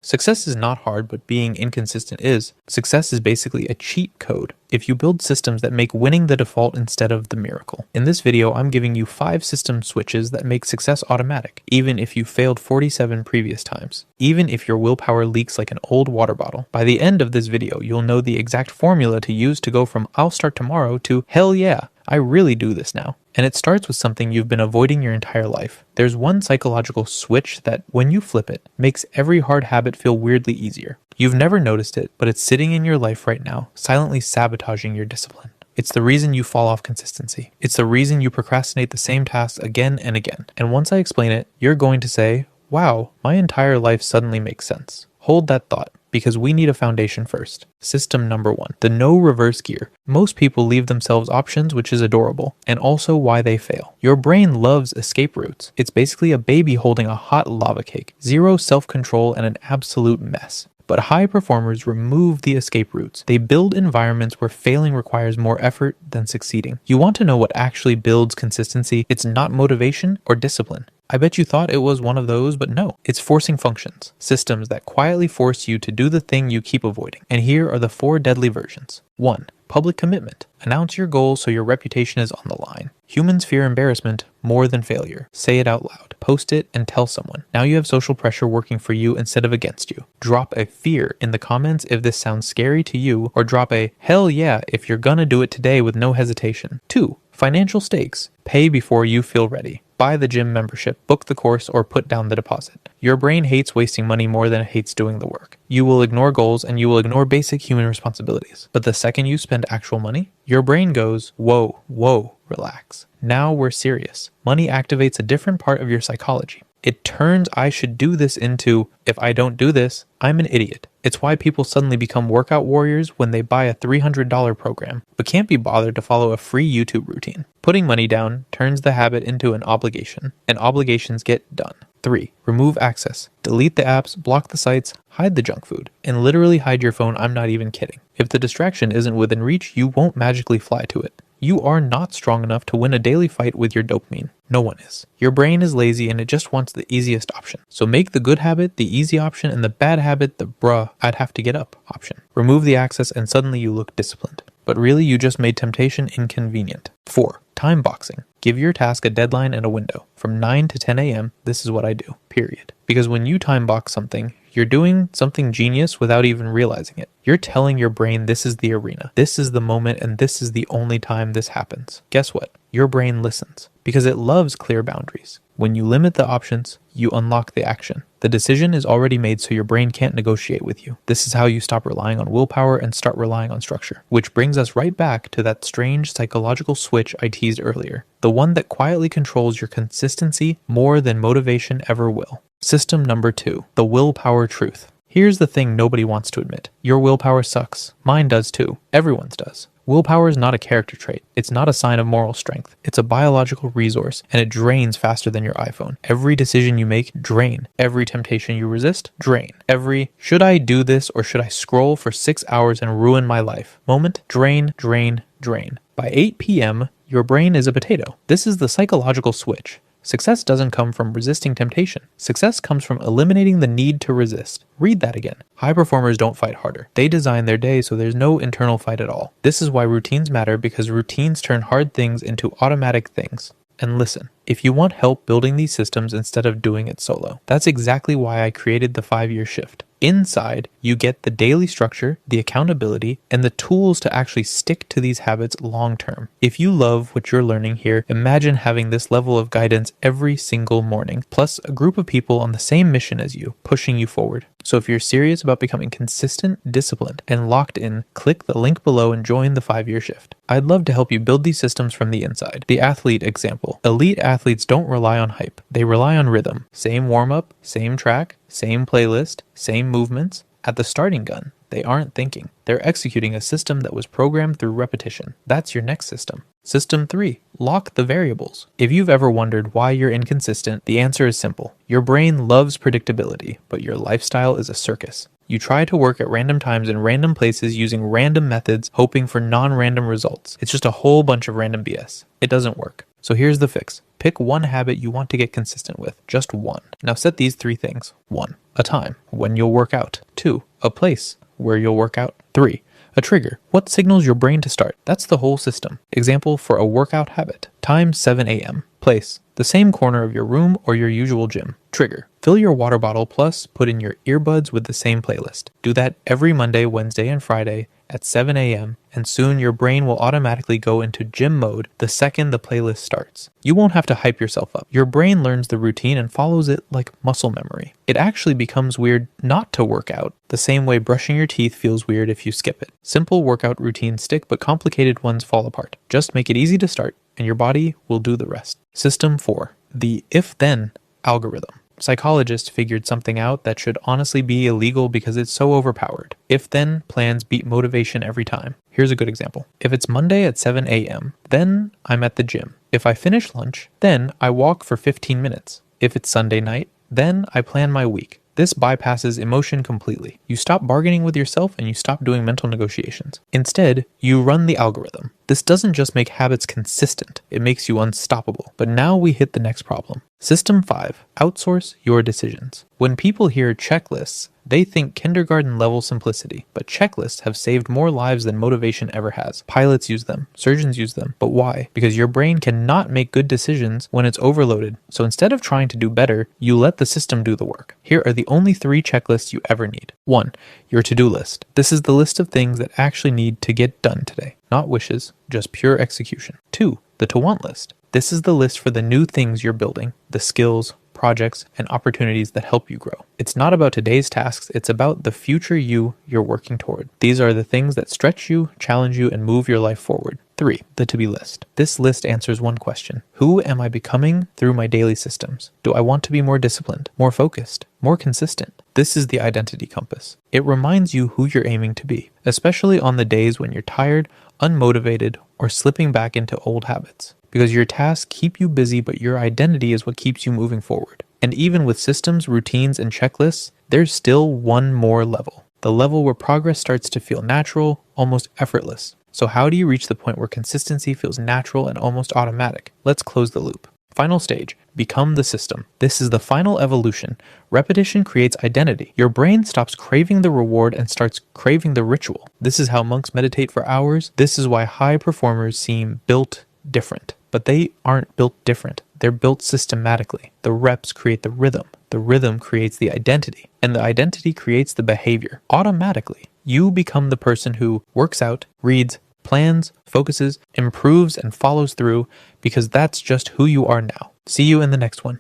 Success is not hard, but being inconsistent is. Success is basically a cheat code if you build systems that make winning the default instead of the miracle. In this video, I'm giving you 5 system switches that make success automatic, even if you failed 47 previous times. Even if your willpower leaks like an old water bottle. By the end of this video, you'll know the exact formula to use to go from "I'll start tomorrow" to "hell yeah, I really do this now." And it starts with something you've been avoiding your entire life. There's one psychological switch that, when you flip it, makes every hard habit feel weirdly easier. You've never noticed it, but it's sitting in your life right now, silently sabotaging your discipline. It's the reason you fall off consistency. It's the reason you procrastinate the same tasks again and again. And once I explain it, you're going to say, "Wow, my entire life suddenly makes sense." Hold that thought, because we need a foundation first. System number 1, the no reverse gear. Most people leave themselves options, which is adorable, and also why they fail. Your brain loves escape routes. It's basically a baby holding a hot lava cake, zero self-control, and an absolute mess. But high performers remove the escape routes. They build environments where failing requires more effort than succeeding. You want to know what actually builds consistency? It's not motivation or discipline. I bet you thought it was one of those, but no. It's forcing functions. Systems that quietly force you to do the thing you keep avoiding. And here are the 4 deadly versions. 1. Public commitment. Announce your goals so your reputation is on the line. Humans fear embarrassment more than failure. Say it out loud. Post it and tell someone. Now you have social pressure working for you instead of against you. Drop a fear in the comments if this sounds scary to you, or drop a "hell yeah" if you're gonna do it today with no hesitation. 2. Financial stakes. Pay before you feel ready. Buy the gym membership, book the course, or put down the deposit. Your brain hates wasting money more than it hates doing the work. You will ignore goals and you will ignore basic human responsibilities. But the second you spend actual money, your brain goes, "Whoa, whoa, relax. Now we're serious." Money activates a different part of your psychology. It turns "I should do this" into "if I don't do this, I'm an idiot." It's why people suddenly become workout warriors when they buy a $300 program, but can't be bothered to follow a free YouTube routine. Putting money down turns the habit into an obligation, and obligations get done. 3. Remove access. Delete the apps, block the sites, hide the junk food, and literally hide your phone. I'm not even kidding. If the distraction isn't within reach, you won't magically fly to it. You are not strong enough to win a daily fight with your dopamine. No one is. Your brain is lazy and it just wants the easiest option. So make the good habit the easy option and the bad habit the "bruh, I'd have to get up" option. Remove the access and suddenly you look disciplined. But really you just made temptation inconvenient. 4. Time boxing. Give your task a deadline and a window. From 9 to 10 a.m., this is what I do, period. Because when you time box something, you're doing something genius without even realizing it. You're telling your brain this is the arena, this is the moment, and this is the only time this happens. Guess what? Your brain listens because it loves clear boundaries. When you limit the options, you unlock the action. The decision is already made, so your brain can't negotiate with you. This is how you stop relying on willpower and start relying on structure. Which brings us right back to that strange psychological switch I teased earlier. The one that quietly controls your consistency more than motivation ever will. System number 2, the willpower truth. Here's the thing nobody wants to admit. Your willpower sucks. Mine does too. Everyone's does. Willpower is not a character trait. It's not a sign of moral strength. It's a biological resource, and it drains faster than your iPhone. Every decision you make, drain. Every temptation you resist, drain. Every "should I do this or should I scroll for 6 hours and ruin my life" moment, drain, drain, drain. By 8 p.m., your brain is a potato. This is the psychological switch. Success doesn't come from resisting temptation. Success comes from eliminating the need to resist. Read that again. High performers don't fight harder. They design their day so there's no internal fight at all. This is why routines matter, because routines turn hard things into automatic things. And listen, if you want help building these systems instead of doing it solo, that's exactly why I created the 5-year shift. Inside, you get the daily structure, the accountability, and the tools to actually stick to these habits long term. If you love what you're learning here, imagine having this level of guidance every single morning, plus a group of people on the same mission as you, pushing you forward. So if you're serious about becoming consistent, disciplined, and locked in, click the link below and join the 5-year shift. I'd love to help you build these systems from the inside. The athlete example. Elite athletes don't rely on hype. They rely on rhythm. Same warm-up, same track, same playlist, same movements. At the starting gun, they aren't thinking. They're executing a system that was programmed through repetition. That's your next system. System 3. Lock the variables. If you've ever wondered why you're inconsistent, the answer is simple. Your brain loves predictability, but your lifestyle is a circus. You try to work at random times in random places using random methods, hoping for non-random results. It's just a whole bunch of random BS. It doesn't work. So here's the fix. Pick one habit you want to get consistent with, just one. Now set these 3 things. 1. A time, when you'll work out. 2. A place, where you'll work out. 3. A trigger, what signals your brain to start. That's the whole system. Example for a workout habit. Time 7 a.m. Place, the same corner of your room or your usual gym. Trigger, fill your water bottle plus put in your earbuds with the same playlist. Do that every Monday, Wednesday, and Friday at 7 a.m. and soon your brain will automatically go into gym mode the second the playlist starts. You won't have to hype yourself up. Your brain learns the routine and follows it like muscle memory. It actually becomes weird not to work out, the same way brushing your teeth feels weird if you skip it. Simple workout routines stick, but complicated ones fall apart. Just make it easy to start, and your body will do the rest. System 4. The if-then algorithm. Psychologists figured something out that should honestly be illegal because it's so overpowered. If-then plans beat motivation every time. Here's a good example. If it's Monday at 7 a.m., then I'm at the gym. If I finish lunch, then I walk for 15 minutes. If it's Sunday night, then I plan my week. This bypasses emotion completely. You stop bargaining with yourself and you stop doing mental negotiations. Instead, you run the algorithm. This doesn't just make habits consistent, it makes you unstoppable. But now we hit the next problem. System 5. Outsource your decisions. When people hear checklists, they think kindergarten level simplicity, but checklists have saved more lives than motivation ever has. Pilots use them, surgeons use them, but why? Because your brain cannot make good decisions when it's overloaded. So instead of trying to do better, you let the system do the work. Here are the only 3 checklists you ever need. 1. Your to-do list. This is the list of things that actually need to get done today. Not wishes, just pure execution. 2. The to-want list. This is the list for the new things you're building, the skills, projects, and opportunities that help you grow. It's not about today's tasks, it's about the future you're working toward. These are the things that stretch you, challenge you, and move your life forward. 3. The to-be list. This list answers one question. Who am I becoming through my daily systems? Do I want to be more disciplined, more focused, more consistent? This is the identity compass. It reminds you who you're aiming to be, especially on the days when you're tired, unmotivated, or slipping back into old habits. Because your tasks keep you busy, but your identity is what keeps you moving forward. And even with systems, routines, and checklists, there's still one more level. The level where progress starts to feel natural, almost effortless. So how do you reach the point where consistency feels natural and almost automatic? Let's close the loop. Final stage, become the system. This is the final evolution. Repetition creates identity. Your brain stops craving the reward and starts craving the ritual. This is how monks meditate for hours. This is why high performers seem built different. But they aren't built different. They're built systematically. The reps create the rhythm. The rhythm creates the identity. And the identity creates the behavior. Automatically, you become the person who works out, reads, plans, focuses, improves, and follows through because that's just who you are now. See you in the next one.